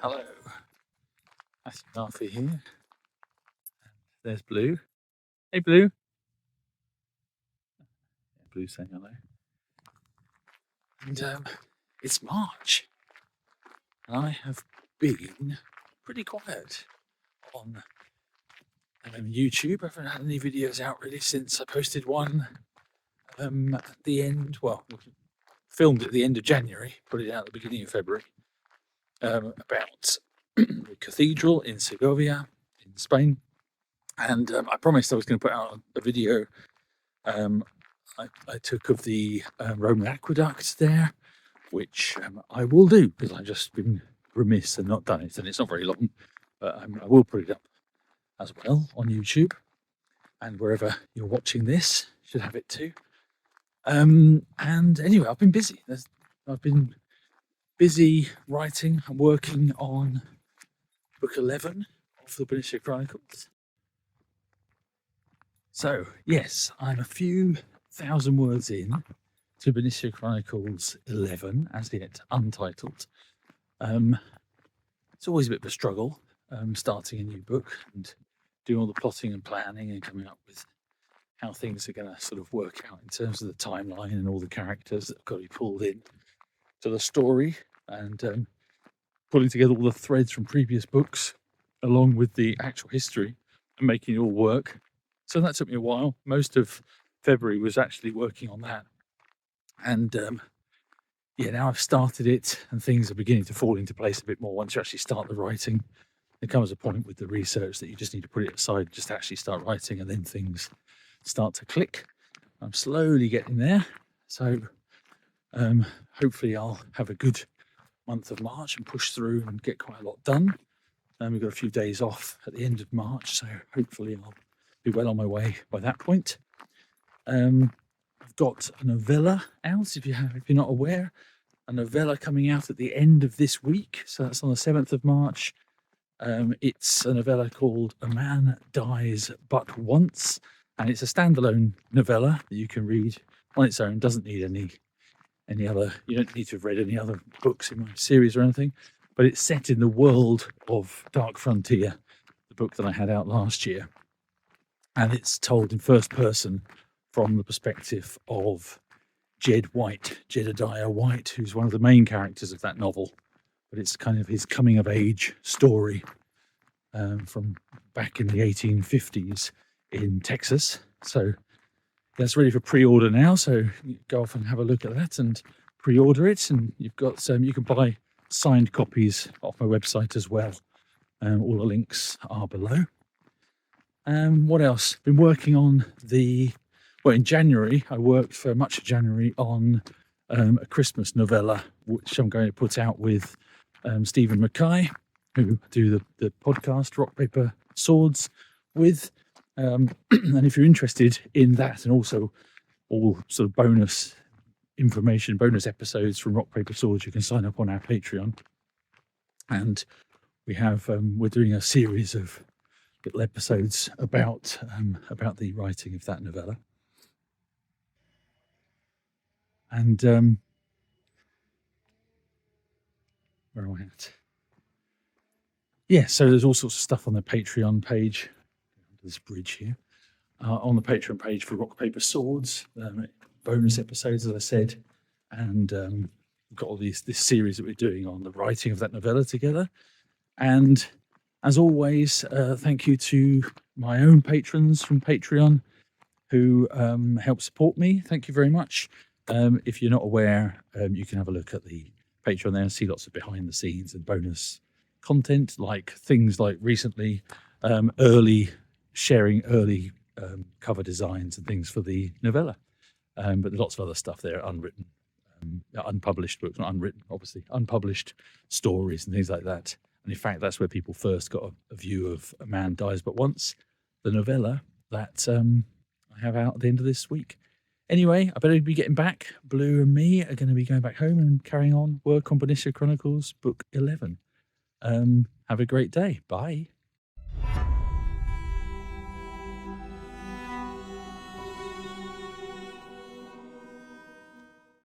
Hello, Matthew Murphy here. There's Blue. Hey, Blue. Blue saying hello. And it's March, and I have been pretty quiet on YouTube. I haven't had any videos out really since I posted one at the end. Well, filmed at the end of January, put it out at the beginning of February. About the cathedral in Segovia in Spain, and I promised I was going to put out a video I took of the Roman aqueduct there, which I will do because I've just been remiss and not done it, and it's not very long, but I will put it up as well on YouTube, and wherever you're watching this you should have it too. And anyway, I've been busy. I've been busy writing and working on book 11 of the Benicia Chronicles. So yes, I'm a few thousand words in to Benicia Chronicles 11, as yet untitled. It's always a bit of a struggle starting a new book and doing all the plotting and planning and coming up with how things are going to sort of work out in terms of the timeline and all the characters that have got to be pulled in to the story, and pulling together all the threads from previous books along with the actual history and making it all work. So that took me a while. Most of February was actually working on that, and now I've started it and things are beginning to fall into place a bit more. Once you actually start the writing, there comes a point with the research that you just need to put it aside, just actually start writing, and then things start to click. I'm slowly getting there, so hopefully I'll have a good month of March and push through and get quite a lot done. We've got a few days off at the end of March, so hopefully I'll be well on my way by that point. I've got a novella out, if you're not aware, a novella coming out at the end of this week, so that's on the 7th of March. It's a novella called A Man Dies But Once, and it's a standalone novella that you can read on its own. Doesn't need any other, you don't need to have read any other books in my series or anything, but it's set in the world of Dark Frontier, the book that I had out last year, and it's told in first person from the perspective of Jedediah White, who's one of the main characters of that novel, but it's kind of his coming of age story from back in the 1850s in Texas. So that's ready for pre-order now, so you go off and have a look at that and pre-order it, and you've got you can buy signed copies off my website as well. All the links are below. What else? Been working on in January, I worked for much of January on a Christmas novella, which I'm going to put out with Stephen Mackay, who do the podcast Rock, Paper, Swords with. And if you're interested in that, and also all sort of bonus information, bonus episodes from Rock, Paper, Swords, you can sign up on our Patreon. And we have we're doing a series of little episodes about the writing of that novella. And where am I at? Yeah, so there's all sorts of stuff on the Patreon page. This bridge here on the Patreon page for Rock, Paper, Swords, bonus episodes, as I said, and we've got all this series that we're doing on the writing of that novella together. And as always, thank you to my own patrons from Patreon who help support me. Thank you very much. If you're not aware, you can have a look at the Patreon there and see lots of behind the scenes and bonus content, like things like recently sharing early cover designs and things for the novella. But there's lots of other stuff there, unwritten, unpublished books, not unwritten, obviously, unpublished stories and things like that. And in fact, that's where people first got a view of A Man Dies But Once, the novella that I have out at the end of this week. Anyway, I better be getting back. Blue and me are going to be going back home and carrying on work on Benicia Chronicles, book 11. Have a great day. Bye.